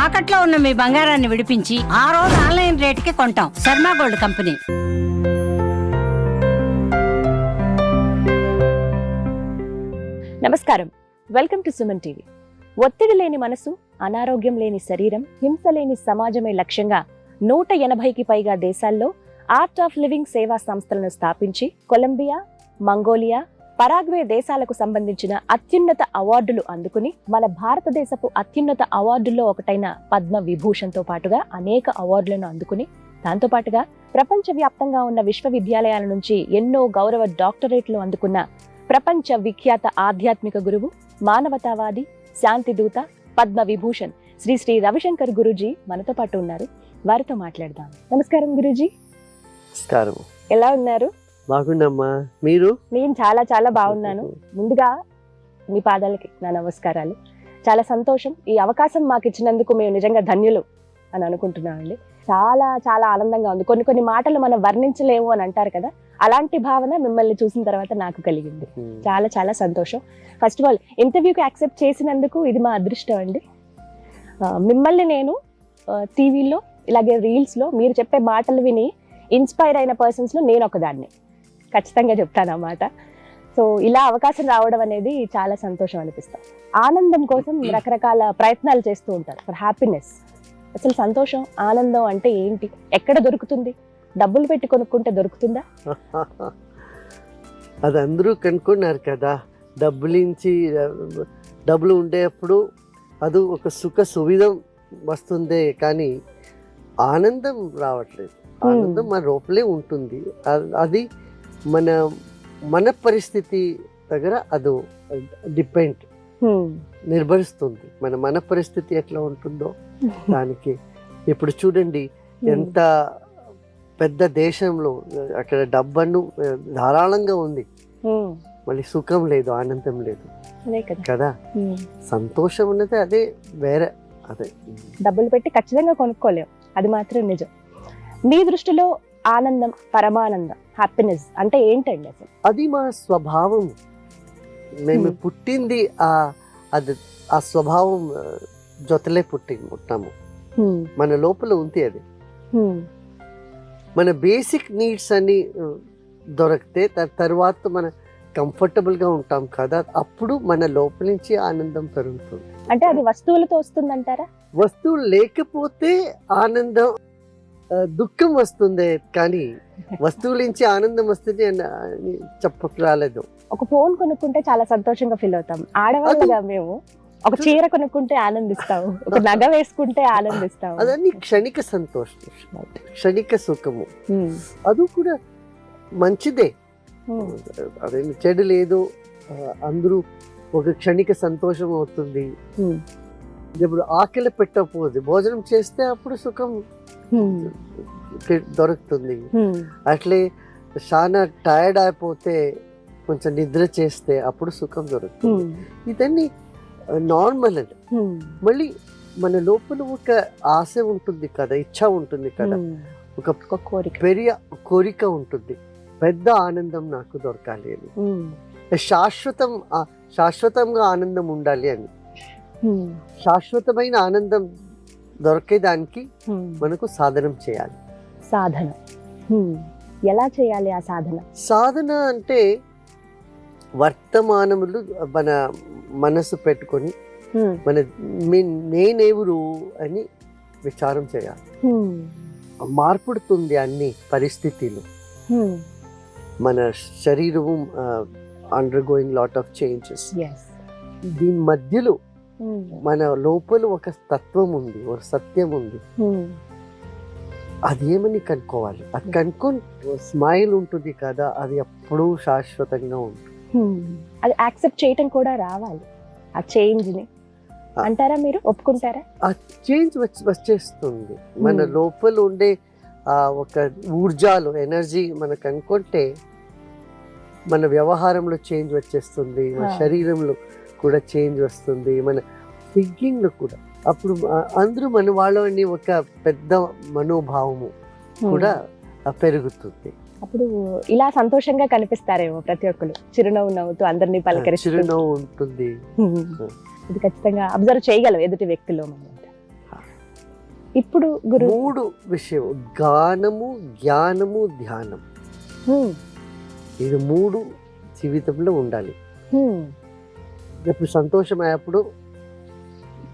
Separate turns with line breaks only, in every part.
తాకట్లో ఉన్న మీ బంగారాన్ని విడిపించి ఆ రోజు ఆన్లైన్ రేటుకి కొంటాం. Sharma gold company.
నమస్కారం, వెల్కమ్ టు సుమన్ టీవీ. ఒత్తిడి లేని మనసు, అనారోగ్యం లేని శరీరం, హింస లేని సమాజమే లక్ష్యంగా 180కి పైగా దేశాల్లో ఆర్ట్ ఆఫ్ లివింగ్ సేవా సంస్థలను స్థాపించి కొలంబియా, మంగోలియా, పరాగ్వే దేశాలకు సంబంధించిన అత్యున్నత అవార్డులు అందుకుని మన భారతదేశపు అత్యున్నత అవార్డుల్లో ఒకటైన పద్మ విభూషణ్తో పాటుగా అనేక అవార్డులను అందుకుని దాంతోపాటుగా ప్రపంచవ్యాప్తంగా ఉన్న విశ్వవిద్యాలయాల నుంచి ఎన్నో గౌరవ డాక్టరేట్లు అందుకున్న ప్రపంచ విఖ్యాత ఆధ్యాత్మిక గురువు, మానవతావాది, శాంతిదూత, పద్మ విభూషణ్ శ్రీ శ్రీ రవిశంకర్ గురూజీ మనతో పాటు ఉన్నారు. వారితో మాట్లాడదాం. నమస్కారం గురూజీ.
నమస్కారం.
ఎలా ఉన్నారు?
బాగుండమ్మా, మీరు?
నేను చాలా చాలా బాగున్నాను. ముందుగా మీ పాదాలకి నా నమస్కారాలు. చాలా సంతోషం, ఈ అవకాశం మాకు ఇచ్చినందుకు మేము నిజంగా ధన్యులు అని అనుకుంటున్నామండి. చాలా చాలా ఆనందంగా ఉంది. కొన్ని కొన్ని మాటలు మనం వర్ణించలేము అని అంటారు కదా, అలాంటి భావన మిమ్మల్ని చూసిన తర్వాత నాకు కలిగింది. చాలా చాలా సంతోషం. ఫస్ట్ ఆఫ్ ఆల్ ఇంటర్వ్యూకి యాక్సెప్ట్ చేసినందుకు ఇది మా అదృష్టం అండి. మిమ్మల్ని నేను టీవీలో ఇలాగే రీల్స్లో మీరు చెప్పే మాటలు విని ఇన్స్పైర్ అయిన పర్సన్స్లో నేను ఒకదాన్ని ఖచ్చితంగా చెప్తాను అన్నమాట. సో ఇలా అవకాశం రావడం అనేది చాలా సంతోషం అనిపిస్తాం. ఆనందం కోసం రకరకాల ప్రయత్నాలు చేస్తూ ఉంటారు ఫర్ హ్యాపీనెస్. అసలు సంతోషం, ఆనందం అంటే ఏంటి? ఎక్కడ దొరుకుతుంది? డబ్బులు పెట్టి కొనుక్కుంటే దొరుకుతుందా?
అది అందరూ కనుక్కున్నారు కదా. డబ్బులు ఉండేప్పుడు అది ఒక సుఖ సువిధం వస్తుంది, కానీ ఆనందం రావట్లేదు. ఆనందం మన లోపలే ఉంటుంది. అది మన పరిస్థితి దగ్గర అది డిపెండ్ నిర్భరిస్తుంది. మన పరిస్థితి ఎట్లా ఉంటుందో దానికి. ఇప్పుడు చూడండి, ఎంత పెద్ద దేశంలో అక్కడ డబ్బు ధారాళంగా ఉంది, మళ్ళీ సుఖం లేదు, ఆనందం లేదు కదా. సంతోషం అనేది అదే వేరే. అదే
డబ్బులు పెట్టి ఖచ్చితంగా కొనుక్కోలేం, అది మాత్రం నిజం. మీ దృష్టిలో ఆనందం, పరమానందం, హ్యాపీనెస్ అంటే ఏంటండి అసలు?
అది మా స్వభావం. మేము పుట్టింది ఆ స్వభావం జొతలే పుట్టాము. మన లోపల ఉంది అది. మన బేసిక్ నీడ్స్ అన్ని దొరికితే తర్వాత మన కంఫర్టబుల్ గా ఉంటాం కదా, అప్పుడు మన లోపల నుంచి ఆనందం పెరుగుతుంది.
అంటే అది వస్తువులతో వస్తుందంటారా?
వస్తువులు లేకపోతే ఆనందం, దుఃఖం వస్తుంది, కానీ వస్తువుల నుంచి ఆనందం వస్తుంది అని చెప్పరాలేదు.
ఒక ఫోన్ కొనుక్కుంటే చాలా సంతోషంగా ఫీల్ అవుతాం ఆడవాళ్ళగా. మేము ఒక చీర కొనుక్కుంటే ఆనందిస్తాము, ఒక నగ వేసుకుంటే ఆనందిస్తాము.
అదన్నీ క్షణిక సంతోషం, క్షణిక సుఖము. అది కూడా మంచిదే, అదేం చెడు లేదు. అందరూ ఒక క్షణిక సంతోషం అవుతుంది. ఇప్పుడు ఆకలి పెట్టకపోతే భోజనం చేస్తే అప్పుడు సుఖం దొరుకుతుంది. అట్లే చాలా టైర్డ్ అయిపోతే కొంచెం నిద్ర చేస్తే అప్పుడు సుఖం దొరుకుతుంది. ఇదన్నీ నార్మల్ అండి. మళ్ళీ మన లోపల ఒక ఆశ ఉంటుంది కదా, ఇచ్చ ఉంటుంది కదా, ఒక కోరిక ఉంటుంది. పెద్ద ఆనందం నాకు దొరకాలి అని, శాశ్వతంగా ఆనందం ఉండాలి అని. శాశ్వతమైన ఆనందం దొరికేదానికి మనకు సాధనం చేయాలి.
సాధన ఎలా చేయాలి? ఆ సాధన
అంటే వర్తమానములు మన మనసు పెట్టుకొని నేనెవరు అని విచారం చేయాలి. మార్పుడుతుంది అన్ని పరిస్థితులు. మన శరీరము అండర్గోయింగ్ లాట్ ఆఫ్ చేంజెస్. దీని మధ్యలో మన లోపల ఒక తత్వం ఉంది, ఒక సత్యం ఉంది. అదేమని కనుక్కోవాలి. అది కనుక్కొని స్మైల్ ఉంటుంది కదా, అది ఎప్పుడూ శాశ్వతంగా ఉంటుంది.
అది యాక్సెప్ట్ చేయటం కూడా రావాలి, ఆ చేంజ్ ని అంటారా? మీరు ఒప్పుకుంటారా?
ఆ చేంజ్ వచ్చేస్తుంది. మన లోపల ఉండే ఒక ఊర్జాలు, ఎనర్జీ మనకు అనుకుంటే మన వ్యవహారంలో చేంజ్ వచ్చేస్తుంది, మన శరీరంలో కూడా చేంజ్ వస్తుంది, మన థింకింగ్ లో కూడా. అప్పుడు అందరూ మన వాళ్ళని ఒక పెద్ద మనోభావము కూడా పెరుగుతుంది.
అప్పుడు ఇలా సంతోషంగా కనిపిస్తారేమో ప్రతి ఒక్కరు, చిరునవ్వు నవ్వుతూ అందరినీ పలకరిస్తూ.
చిరునవ్వు ఉంటుంది.
ఇది ఖచ్చితంగా అబ్జర్వ్ చేయగలం ఎదుటి వ్యక్తిలో. ఇప్పుడు గురు
3 విషయం: గానము, జ్ఞానము, ధ్యానం. ఇది 3 జీవితంలో ఉండాలి. ఇప్పుడు సంతోషం అయ్యేప్పుడు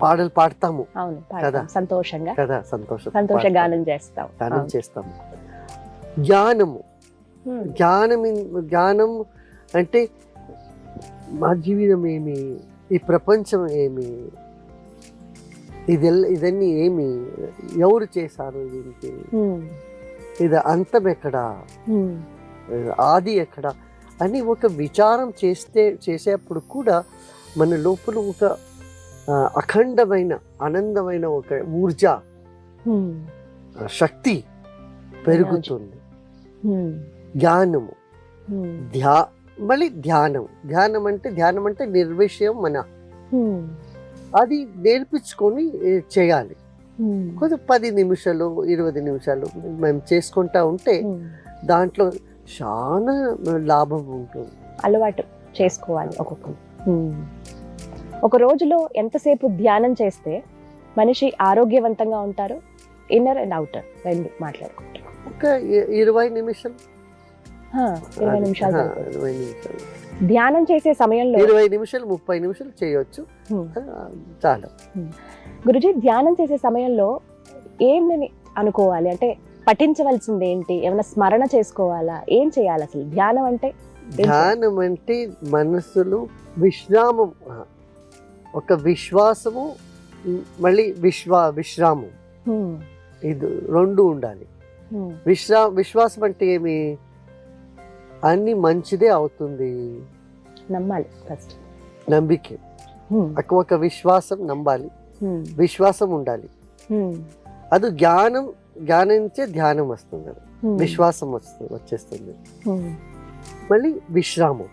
పాటలు పాడతాము
అవును,
కదా,
సంతోషంగా
కదా,
సంతోష గానం చేస్తాం.
గానం చేస్తాము. జ్ఞానము, జ్ఞానం అంటే మా జీవితం ఏమి, ఈ ప్రపంచం ఏమి, ఇదన్నీ ఏమి, ఎవరు చేశారు దీనికి, ఇది అంతం ఎక్కడా, ఆది ఎక్కడా అని ఒక విచారం చేసేప్పుడు కూడా మన లోపల ఒక అఖండమైన ఆనందమైన ఒక ఊర్జ, శక్తి పెరుగుతుంది. జ్ఞానము, మళ్ళీ ధ్యానం అంటే నిర్విషయం మన, అది నేర్పించుకొని చేయాలి. కొంచెం 10 నిమిషాలు 20 నిమిషాలు మేము చేసుకుంటా ఉంటే దాంట్లో చాలా లాభం ఉంటుంది.
అలవాటు చేసుకోవాలి ఒక్కొక్కరు. ఒక రోజులో ఎంతసేపు ధ్యానం చేస్తే మనిషి ఆరోగ్యవంతంగా ఉంటారు? ఇన్నర్ అండ్ అవుటర్ రెండు మాట్లాడుకుంటారు.
ఒక 20 నిమిషాలు
20 నిమిషాలు
20 నిమిషాలు
ధ్యానం చేసే సమయంలో
20 నిమిషాలు 30 నిమిషాలు చేయొచ్చు, చాలా.
గురుజీ, ధ్యానం చేసే సమయంలో ఏమని అనుకోవాలి? అంటే పఠించవలసింది ఏంటి? ఏమైనా స్మరణ చేసుకోవాలా? ఏం చేయాలి అసలు? ధ్యానం అంటే
మనసులో విశ్రామం, ఒక విశ్వాసము, మళ్ళీ విశ్రామం, ఇది 2 ఉండాలి. విశ్వాసం అంటే ఏమి? అన్ని మంచిదే అవుతుంది,
నమ్మాలి ఫస్ట్,
నమ్మికే. ఒక విశ్వాసం నమ్మాలి, విశ్వాసం ఉండాలి. అది జ్ఞానించే ధ్యానం వస్తుంది, విశ్వాసం వచ్చేస్తుంది. మళ్ళీ విశ్రామం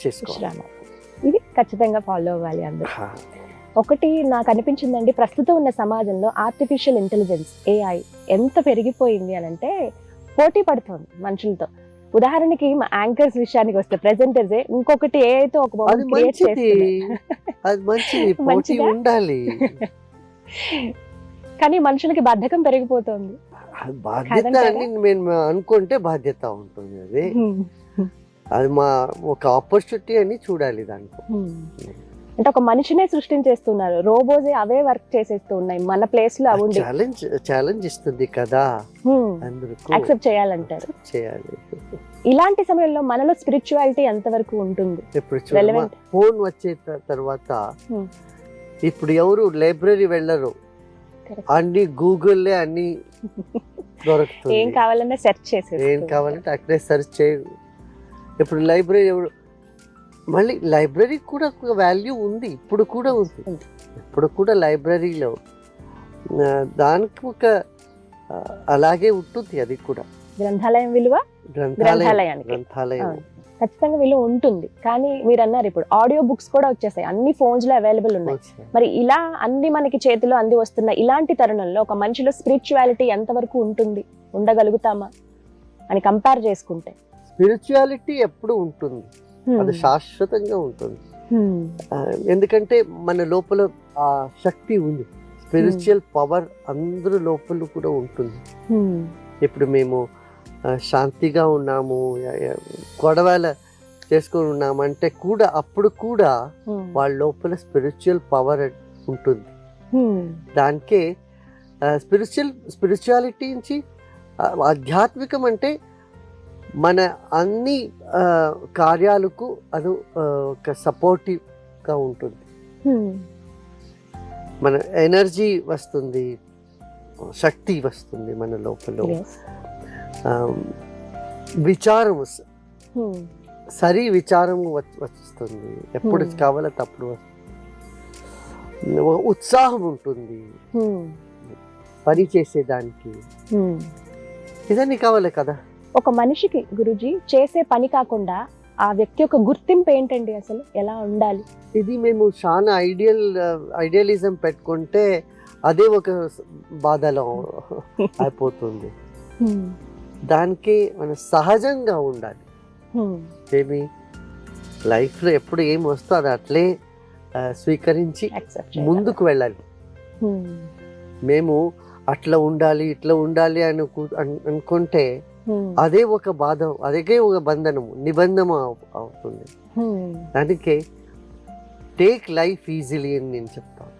చేసుకోవాలి.
ఇది ఖచ్చితంగా ఫాలో అవ్వాలి అందరూ. ఒకటి నాకు అనిపించిందండి, ప్రస్తుతం ఉన్న సమాజంలో ఆర్టిఫిషియల్ ఇంటెలిజెన్స్ AI ఎంత పెరిగిపోయింది అని అంటే పోటీ పడుతోంది మనుషులతో. ఉదాహరణకి మా యాంకర్స్ విషయానికి వస్తే ప్రెజెంటర్స్ ఇంకొకటి ఏఐతో ఒక
అది మంచిది ఉండాలి.
కానీ మనుషులకి బద్ధకం పెరిగిపోతుంది.
బాధ్యత అని మేము అనుకుంటే బాధ్యత ఉంటుంది, అది మా ఒక ఆపర్చునిటీ అని చూడాలి దాంట్లో.
అంటే ఒక మనిషినే సృష్టించేస్తున్నారు, రోబోజే అవే వర్క్ చేసేస్తూ ఉన్నాయి మన ప్లేస్ లో. అవి
ఛాలెంజ్ ఇస్తుంది కదా,
యాక్సెప్ట్ చేయాలంటారు.
చేయాలి.
ఇలాంటి సమయంలో మనలో స్పిరిచువాలిటీ ఎంతవరకు ఉంటుంది?
ఇప్పుడు ఫోన్ వచ్చే తర్వాత ఇప్పుడు ఎవరు లైబ్రరీ వెళ్ళరు, అన్ని గూగుల్లే అన్ని దొరుకుతుంది.
ఏం కావాలన్నా సెర్చ్ చేసే,
ఏం కావాలంటే అక్కడే సెర్చ్ చేయరు. ఇప్పుడు లైబ్రరీ మళ్ళీ లైబ్రరీ కూడా ఒక వాల్యూ ఉంది, ఇప్పుడు కూడా ఉంది. ఇప్పుడు కూడా లైబ్రరీలో దానికి ఒక అలాగే ఉంటుంది, అది కూడా
గ్రంథాలయం విలువ, గ్రంథాలయానికి ఖచ్చితంగా విలువ ఉంటుంది. కానీ మీరు అన్నారు ఇప్పుడు ఆడియో బుక్స్ కూడా వచ్చేసాయి, అన్ని ఫోన్స్ లో అవైలబుల్ ఉన్నాయి. మరి ఇలా అన్ని మనకి చేతిలో అంది వస్తున్న ఇలాంటి తరుణంలో ఒక మనిషిలో స్పిరిచువాలిటీ ఎంతవరకు ఉంటుంది, ఉండగలుగుతామా అని కంపేర్ చేసుకుంటే?
స్పిరిచువాలిటీ ఎప్పుడు ఉంటుంది, అది శాశ్వతంగా ఉంటుంది. ఎందుకంటే మన లోపల ఆ శక్తి ఉంది, స్పిరిచువల్ పవర్ అందరి లోపల కూడా ఉంటుంది. ఇప్పుడు మేము శాంతిగా ఉన్నాము, గొడవలు చేసుకొని ఉన్నాము అంటే కూడా అప్పుడు కూడా వాళ్ళ లోపల స్పిరిచువల్ పవర్ ఉంటుంది. దానికే స్పిరిచువాలిటీ నుంచి ఆధ్యాత్మికం అంటే మన అన్ని కార్యాలకు అది ఒక సపోర్టివ్గా ఉంటుంది. మన ఎనర్జీ వస్తుంది, శక్తి వస్తుంది మన లోపల. విచారం సరి విచారం వస్తుంది, ఎప్పుడు కావాలంటే అప్పుడు ఉత్సాహం ఉంటుంది పని చేసేదానికి. ఇదన్నీ కావాలి కదా
ఒక మనిషికి. గురుజీ, చేసే పని కాకుండా ఆ వ్యక్తి యొక్క గుర్తింపు ఏంటండి, అసలు ఎలా ఉండాలి?
ఇది మేము చాలా ఐడియలిజం పెట్టుకుంటే అదే ఒక బాధలో అయిపోతుంది. దానికి మనం సహజంగా ఉండాలి. ఏమి లైఫ్లో ఎప్పుడు ఏం వస్తుందో అది అట్లే స్వీకరించి ముందుకు వెళ్ళాలి. మేము అట్లా ఉండాలి ఇట్లా ఉండాలి అని అనుకుంటే అదే ఒక బాధ, అదే ఒక బంధనము, నిబంధన అవుతుంది. దానికే టేక్ లైఫ్ ఈజీలీ అని నేను చెప్తాను.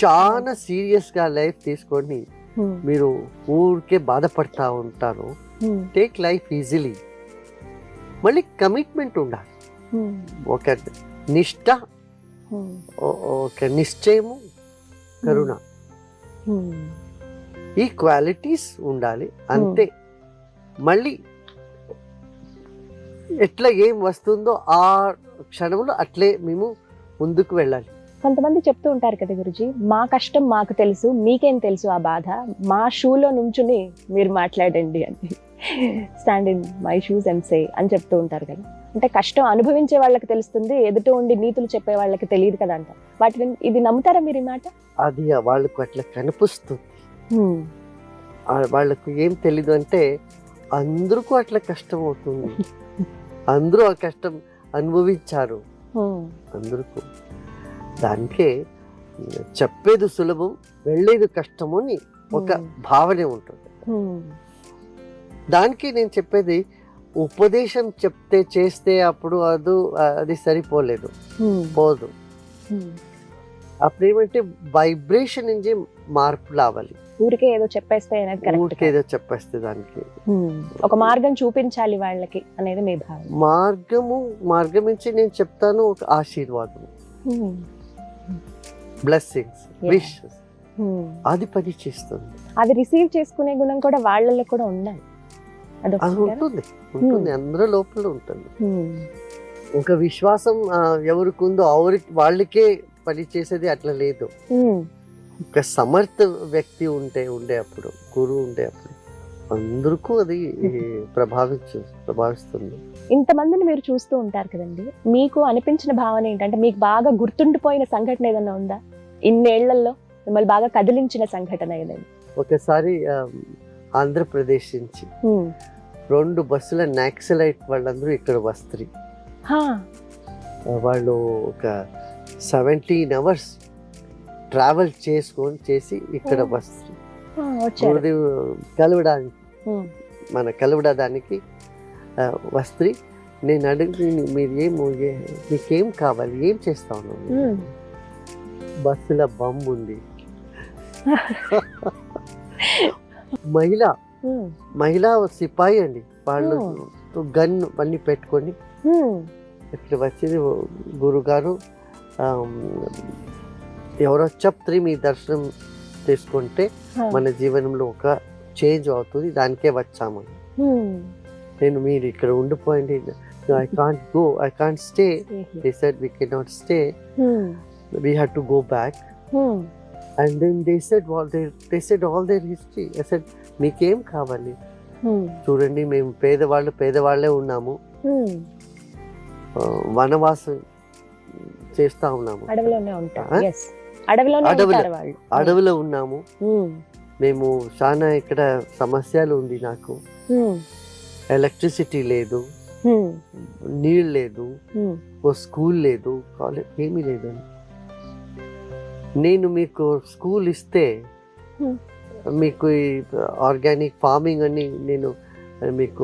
చాలా సీరియస్ గా లైఫ్ తీసుకొని మీరు ఊరికే బాధపడతా ఉంటారు. Take life easily. మళ్ళీ కమిట్మెంట్ ఉండాలి, ఒక నిష్ట, ఒక నిశ్చయము, కరుణ, ఈ క్వాలిటీస్ ఉండాలి అంతే. మళ్ళీ ఎట్లా ఏం వస్తుందో ఆ క్షణంలో అట్లే మేము ముందుకు వెళ్ళాలి.
కొంతమంది చెప్తూ ఉంటారు కదా గురుజీ, మా కష్టం మాకు తెలుసు, మీకేం తెలుసు ఆ బాధ, మా షూలో నుంచుని మీరు మాట్లాడండి అని, stand in my shoes and say అని చెప్తూ ఉంటారు కదా. అంటే కష్టం అనుభవించే వాళ్ళకి తెలుస్తుంది, ఎదుట ఉండి నీతులు చెప్పే వాళ్ళకి తెలియదు కదా అంట. వాటిని ఇది నమ్ముతారా మీరు ఈ మాట?
అది వాళ్ళకు అట్లా కనిపిస్తుంది. వాళ్ళకు ఏం తెలీదు అంటే అందరికీ అట్లా కష్టం అవుతుంది. అందరూ ఆ కష్టం అనుభవించారు అందరికీ. దానికే చెప్పేది సులభం, వెళ్ళేది కష్టము అని ఒక భావనే ఉంటుంది. దానికి నేను చెప్పేది, ఉపదేశం చెప్తే చేస్తే అప్పుడు అది సరిపోలేదు, పోదు. అప్పుడు ఏమంటే వైబ్రేషన్ నుంచి మార్పు రావాలి.
ఊరికే ఏదో చెప్పేస్తే
ఊరికే ఏదో చెప్పేస్తే దానికి
ఒక మార్గం చూపించాలి వాళ్ళకి అనేది మీ భావన.
మార్గం నుంచి నేను చెప్తాను ఒక ఆశీర్వాదం, బ్లెస్సింగ్స్, విషెస్, అది పని చేస్తుంది.
అది రిసీవ్ చేసుకునే గుణం కూడా వాళ్ళలో కూడా ఉండాలి.
అది ఉంటుంది అందరూ లోపల ఉంటుంది. ఒక విశ్వాసం ఎవరికి ఉందో వాళ్ళకే పని చేసేది అట్లా లేదు. ఒక సమర్థ వ్యక్తి ఉండే అప్పుడు, గురువు ఉండే అప్పుడు అందరికీ అది ప్రభావిస్తుంది.
ఇంతమందిని మీరు చూస్తూ ఉంటారు కదండి, మీకు అనిపించిన భావన ఏంటంటే, మీకు బాగా గుర్తుండిపోయిన సంఘటన ఏదైనా ఉందా ఇన్నేళ్లలో, మిమ్మల్ని బాగా కదిలించిన సంఘటన ఏదైనా?
ఒకసారి ఆంధ్రప్రదేశ్ నుంచి 2 బస్సుల నక్సలైట్ వాళ్ళందరూ ఇక్కడ వస్తారు. వాళ్ళు ఒక 17 hours ట్రావెల్ చేసి ఇక్కడ వస్తారు. కలవడానికి వస్త్రి. నేను అడిగి, మీకేం కావాలి, ఏం చేస్తా ఉన్నాను? బస్సుల బొమ్మ ఉంది. మహిళా సిపాయి అండి, వాళ్ళు గన్ అన్ని పెట్టుకొని ఇక్కడ వచ్చేది. గురుగారు ఎవరో చెప్తారు, మీ దర్శనం తీసుకుంటే మన జీవనంలో ఒక చేంజ్ అవుతుంది, దానికే వచ్చాము. నేను మీరు ఇక్కడ ఉండిపోయింది, I can't go, I can't stay. They said we cannot stay. We had to go back. And then they said all their history. I said, మీకేం కావాలి? చూడండి, మేము పేదవాళ్ళే ఉన్నాము, వనవాసం చేస్తా ఉన్నాము, అడవిలో ఉన్నాము. మేము చాలా ఇక్కడ సమస్యలు ఉంది. నాకు ఎలక్ట్రిసిటీ లేదు, నీళ్ళు లేదు, ఓ స్కూల్ లేదు, కాలేజ్ ఏమీ లేదు. నేను మీకు స్కూల్ ఇస్తే, మీకు ఆర్గానిక్ ఫార్మింగ్ అని నేను మీకు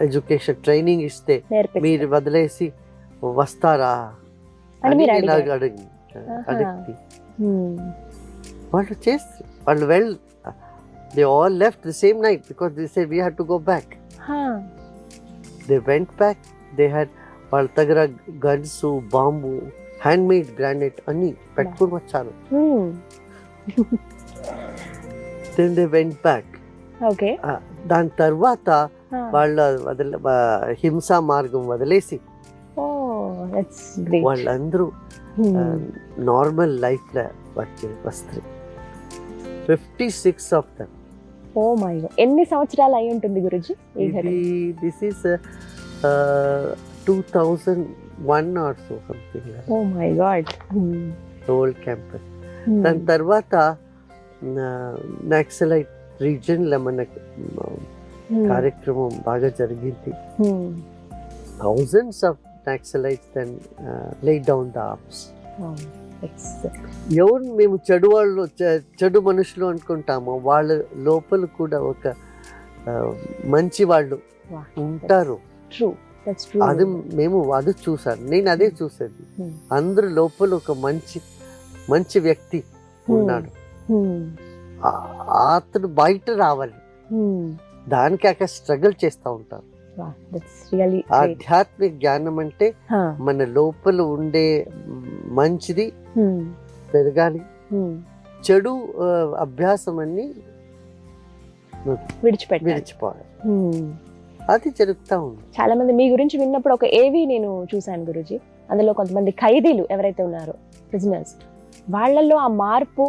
ఎడ్యుకేషన్ ట్రైనింగ్ ఇస్తే మీరు వదిలేసి వస్తారా అని అడిగి వాళ్ళు చేస్తారు. వాళ్ళు they all left the same night because they said we had to go back. They went back. They had వాళ్ళ దగ్గర guns, bomb, hand made granite అన్ని పెట్టుకుని వచ్చారు. Then they went back. దాని తర్వాత వాళ్ళ హింసా మార్గం వదిలేసి వాళ్ళందరూ నార్మల్ లైఫ్ లో వస్తారు. 56 of them.
Oh my God. ఎన్ని సంవత్సరాలు అయి ఉంటుంది Guruji?
This is 2001 or so something.
Oh my God.
Old campus. దాని తర్వాత నక్సలైట్ రీజన్ లో మన కార్యక్రమం బాగా జరిగింది. Thousands of Naxalites then laid down the arms. ఎవరు మేము చెడు వాళ్ళు చెడు మనుషులు అనుకుంటామో వాళ్ళ లోపల కూడా ఒక మంచి వాళ్ళు ఉంటారు.
True, that's true.
అది మేము అది చూసాను, నేను అదే చూసేది. అందరి లోపల ఒక మంచి వ్యక్తి ఉన్నాడు, అతను బయట రావాలి, దానికి అక్కడ స్ట్రగుల్ చేస్తూ ఉంటారు. ఆధ్యాత్మిక జ్ఞానం అంటే మన లోపల ఉండే మంచిది పెరగాలి, చెడు అభ్యాసం అన్ని విడిచిపోవాలి. అది జరుగుతూ ఉంది.
చాలా మంది మీ గురించి విన్నప్పుడు ఒక ఏవి నేను చూశాను గురుజీ, అందులో కొంతమంది ఖైదీలు ఎవరైతే ఉన్నారో ప్రిజనర్స్, వాళ్ళల్లో ఆ మార్పు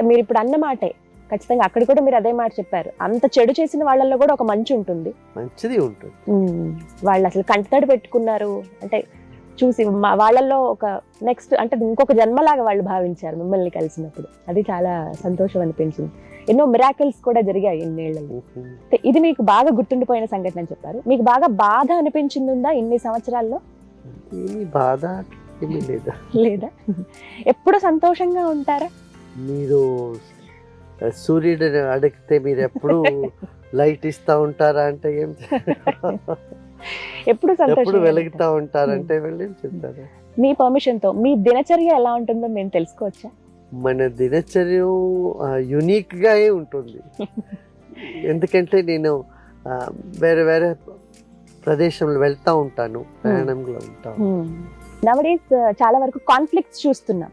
మీరు ఇప్పుడు అన్న మాటే ఖచ్చితంగా అక్కడ కూడా మీరు అదే మాట చెప్పారు. అంత చెడు చేసిన వాళ్ళల్లో కూడా ఒక మంచి ఉంటుంది,
మంచిది ఉంటుంది.
వాళ్ళు అసలు కంటతడి పెట్టుకున్నారు అంటే చూసి వాళ్ళల్లో ఒక నెక్స్ట్ అంటే ఇంకొక జన్మలాగా వాళ్ళు భావించారు మిమ్మల్ని కలిసినప్పుడు. అది చాలా సంతోషం అనిపించింది. ఎన్నో మిరాకిల్స్ కూడా జరిగాయి ఇన్నేళ్లలో. ఇది మీకు బాగా గుర్తుండిపోయిన సంఘటన అని చెప్పారు. మీకు బాగా బాధ అనిపించింది ఉందా ఇన్ని సంవత్సరాల్లో?
బాధ
లేదా? ఎప్పుడు సంతోషంగా ఉంటారా?
మీరు సూర్యుడు అడిగితే మీరు ఎప్పుడు లైట్ ఇస్తా ఉంటారా అంటే ఏం ఎప్పుడు వెలుగుతా ఉంటారంటే వెళ్ళి చెప్తారు.
మీ పర్మిషన్ తో మీ దినచర్య ఎలా ఉంటుందో మేము తెలుసుకోవచ్చా?
మన దినచర్య యునిక్ గా ఉంటుంది. ఎందుకంటే నేను వేరే వేరే ప్రదేశంలో వెళ్తా ఉంటాను, ప్రయాణంలో ఉంటాను.
నవడేస్ చాలా వరకు కాన్ఫ్లిక్ట్స్ చూస్తున్నాం.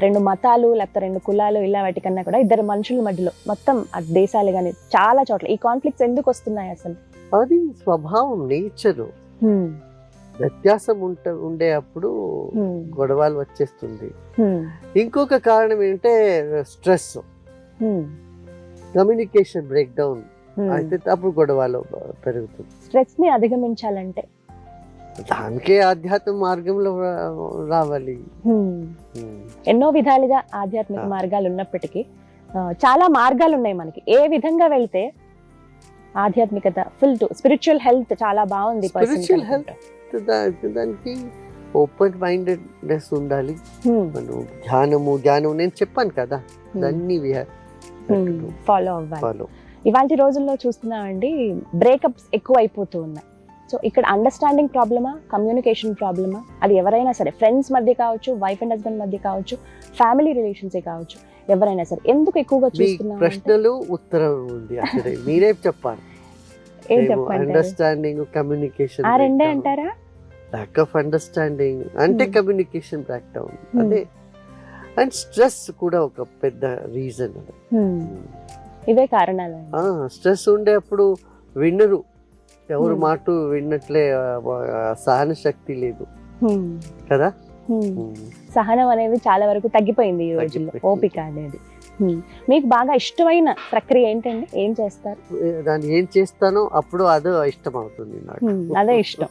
రెండు మతాలు లేకపోతే రెండు కులాలు ఇలా వాటికన్నా కూడా ఇద్దరు మనుషుల మధ్యలో మొత్తం దేశాలు కానీ చాలా చోట్ల ఈ కాన్ఫ్లిక్ట్స్ ఎందుకు వస్తున్నాయి అసలు?
అది స్వభావం, నేచరు. వ్యత్యాసం ఉండే అప్పుడు గొడవలు వచ్చేస్తుంది. ఇంకొక కారణం ఏంటంటే స్ట్రెస్, కమ్యూనికేషన్ బ్రేక్ డౌన్ అయితే అప్పుడు గొడవలు పెరుగుతుంది.
స్ట్రెస్ ని అధిగమించాలంటే
దానికే ఆధ్యాత్మిక మార్గంలో రావాలి.
ఎన్నో విధాలుగా ఆధ్యాత్మిక మార్గాలు ఉన్నప్పటికీ చాలా మార్గాలు ఉన్నాయి మనకి. ఏ విధంగా వెళ్తే ఆధ్యాత్మికత ఫుల్ టు స్పిరిచువల్ హెల్త్ చాలా బాగుంది.
స్పిరిచువల్ హెల్త్ దానికి ఓపెన్ మైండెడ్నెస్ ఉండాలి. మనం ధ్యానం నేను చెప్పాను కదా, దాన్ని
ఫాలో అవ్వాలి. ఇవాళ రోజుల్లో చూస్తున్నామండి బ్రేకప్స్ ఎక్కువ అయిపోతూ ఉన్నాయి. సో ఇక్కడ అండర్స్టాండింగ్ ప్రాబ్లమా, కమ్యూనికేషన్ ప్రాబ్లమా, అది ఎవరైనా సరే ఫ్రెండ్స్ మధ్య కావచ్చు, వైఫ్ అండ్ హస్బెండ్ మధ్య కావచ్చు, ఫ్యామిలీ రిలేషన్స్ కావచ్చు, ఎవరైనా సరే ఎందుకు ఎక్కువగా చూస్తున్నాం?
ప్రశ్నలు ఉత్తరం ఉంది అసలు మీరే చెప్పాలి. అండర్స్టాండింగ్, కమ్యూనికేషన్
ఆ రెండే అంటారా?
లాక్ ఆఫ్ అండర్స్టాండింగ్ అంటే కమ్యూనికేషన్ బ్రేక్ డౌన్ అదే, అండ్ స్ట్రెస్ కూడా ఒక పెద్ద రీజన్.
ఇవే కారణాలు.
స్ట్రెస్ ఉండే అప్పుడు వినరు, ఎవరు మాట విన్నట్లే, సహన శక్తి లేదు కదా.
సహనం అనేది చాలా వరకు తగ్గిపోయింది ఈ రోజుల్లో, ఓపిక అనేది. మీకు బాగా ఇష్టమైన ప్రక్రియ ఏంటండి? ఏం చేస్తారు?
దాన్ని ఏం చేస్తానో అప్పుడు అదే ఇష్టం అవుతుంది నాకు.
అదే ఇష్టం.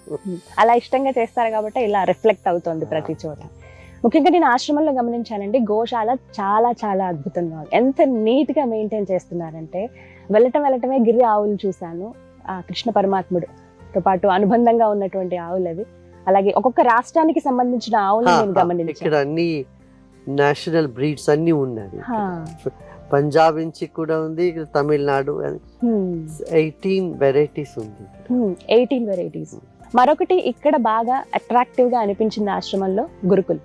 అలా ఇష్టంగా చేస్తారు కాబట్టి ఇలా రిఫ్లెక్ట్ అవుతుంది ప్రతి చోట. ముఖ్యంగా నేను ఆశ్రమంలో గమనించానండి, గోశాల చాలా చాలా అద్భుతంగా ఉంది. ఎంత నీట్ గా మెయింటైన్ చేస్తున్నారంటే, వెళ్ళటమే గిరి ఆవులు చూశాను. ఆ కృష్ణ పరమాత్ముడుతో పాటు అనుబంధంగా ఉన్నటువంటి ఆవులు అవి. అలాగే ఒక్కొక్క రాష్ట్రానికి సంబంధించిన ఆవులు నేను గమనించాను.
ఇక్కడ అన్ని నేషనల్ బ్రీడ్స్ అన్ని ఉన్నాయి. పంజాబ్ నుంచి కూడా ఉంది, ఇక్కడ తమిళనాడు 18 వెరైటీస్ ఉంది.
18 వెరైటీస్. మరొకటి ఇక్కడ బాగా అట్రాక్టివ్ గా అనిపించింది ఆశ్రమంలో గురుకులు.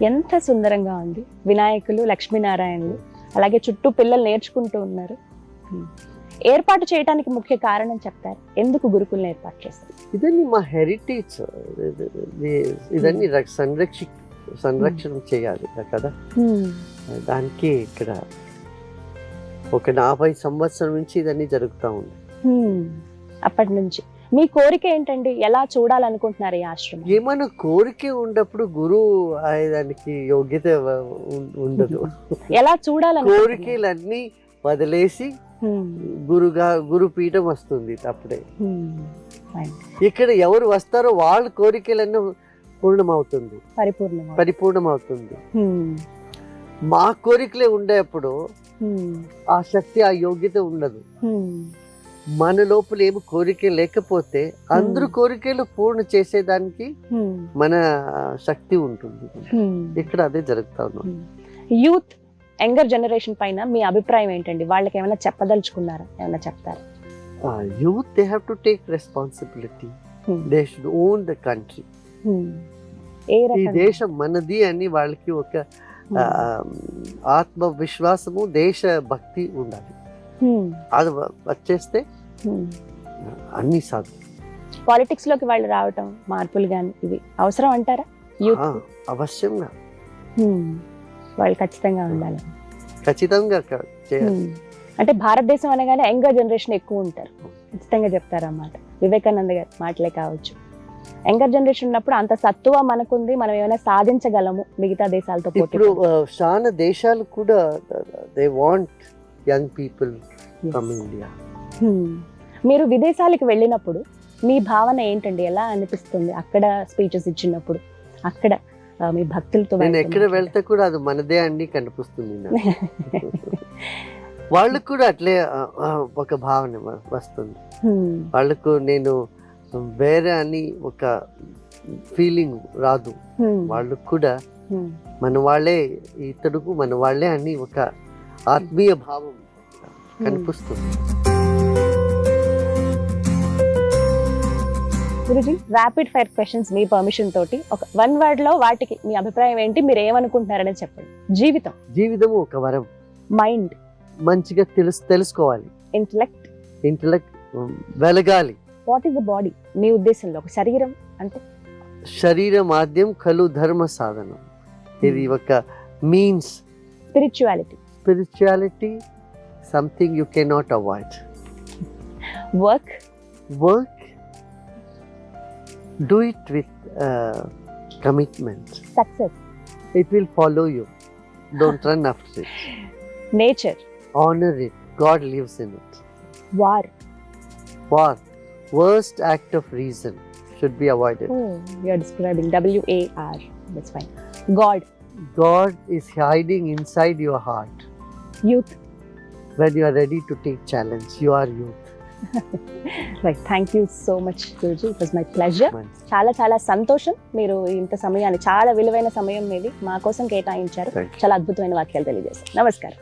ఎంత సుందరంగా ఉంది. వినాయకులు, లక్ష్మీనారాయణలు, అలాగే చుట్టూ పిల్లలు నేర్చుకుంటూ ఉన్నారు. ఏర్పాటు చేయడానికి ముఖ్య కారణం చెప్తారు, ఎందుకు గురుకుల్ని ఏర్పాటు చేస్తారు?
ఇదన్నీ మా హెరిటేజ్, ఇదన్నీ సంరక్షణ చేయాలి కదా. దానికి ఇక్కడ ఒక 40 సంవత్సరం నుంచి ఇదన్నీ జరుగుతూ ఉంది.
అప్పటి నుంచి మీ కోరిక ఏంటండి? ఎలా చూడాలనుకుంటున్నారు ఈ ఆశ్రమం?
ఏమైనా కోరిక ఉన్నప్పుడు గురువు దానికి యోగ్యత ఉండదు.
ఎలా చూడాలని
కోరికలన్నీ వదిలేసి గురు పీఠం వస్తుంది అప్పుడే. ఇక్కడ ఎవరు వస్తారో వాళ్ళ కోరికలన్నీ పూర్ణమవుతుంది, పరిపూర్ణమవుతుంది. మా కోరికలే ఉండేప్పుడు ఆ శక్తి, ఆ యోగ్యత ఉండదు. మన లోపల ఏమి కోరిక లేకపోతే అందరూ కోరికలు పూర్ణ చేసేదానికి మన శక్తి ఉంటుంది. ఇక్కడ అదే జరుగుతా ఉన్నాం.
యూత్ యంగర్ జనరేషన్ పైన మీ అభిప్రాయం ఏంటండి? వాళ్ళకి ఏమైనా చెప్పదలుచుకున్నారా? ఏమైనా చెప్తారా?
Youth they have to take responsibility. They should own the country.
ఏ
ఈ
రకంగా?
దేశం మనది అని వాళ్ళకి ఒక ఆత్మవిశ్వాసము, దేశ భక్తి ఉండాలి. అది వచ్చేస్తే అన్ని సాధు.
పాలిటిక్స్ లోకి వాళ్ళు రావటం, మార్పులు గాని ఇవి అవసరం అంటారా? యూత్
అవశ్యంగా
వాళ్ళు ఖచ్చితంగా ఉండాలి.
ఖచ్చితంగా చేయాలి.
అంటే భారతదేశం అనగానే యంగర్ జనరేషన్ ఎక్కువ ఉంటారు, ఖచ్చితంగా చెప్తారన్నమాట. వివేకానంద గారి మాటలే కావచ్చు. యంగర్ జనరేషన్ ఉన్నప్పుడు అంత సత్తువ మనకుంది, మనం ఏమైనా సాధించగలము మిగతా దేశాలతో పోటీ.
ఇప్పుడు చాలా దేశాలు కూడా they want young people from India.
మీరు విదేశాలకు వెళ్ళినప్పుడు మీ భావన ఏంటండి? ఎలా అనిపిస్తుంది అక్కడ స్పీచెస్ ఇచ్చినప్పుడు? అక్కడ మీ భక్తులతో
నేను ఎక్కడ వెళ్తే కూడా అది మనదే అండి కనిపిస్తుంది నాకు. వాళ్ళకు కూడా అట్లే ఒక భావన వస్తుంది. వాళ్ళకు నేను వేరే అని ఒక ఫీలింగ్ రాదు. వాళ్ళకు కూడా మన వాళ్ళే, ఇతడుకు మన వాళ్ళే అని ఒక ఆత్మీయ భావం కనిపిస్తుంది.
గురుజీ, ర్యాపిడ్ ఫైర్ క్వశ్చన్స్ మీ పర్మిషన్ తోటి ఒక 1 word లో వాటికి మీ అభిప్రాయం ఏంటి, మీరు ఏమనుకుంటున్నారని చెప్పండి.
జీవితము ఒక వరం.
మైండ్
మంచిగా తెలుసుకోవాలి.
ఇంటెలెక్ట్
వెలగాలి.
వాట్ ఈస్ ద బాడీ మీ ఉద్దేశంలో? ఒక శరీరం అంటే
శరీర మాధ్యం ఖలు ధర్మ సాధనం. ఇది ఒక means. Spirituality something you cannot avoid. Work do it with commitment.
Success.
It will follow you. Don't run after it.
Nature.
Honor it. God lives in it.
War.
Worst act of reason should be avoided.
You are describing WAR. That's fine. God
is hiding inside your heart.
Youth.
When you are ready to take challenge, you are youth.
Right. Thank you so much, Guruji. It was my pleasure. చాలా సంతోషం. మీరు ఇంత సమయాన్ని, చాలా విలువైన సమయం మీది మా కోసం కేటాయించారు. చాలా అద్భుతమైన వాక్యాలు తెలియజేశారు. నమస్కారం.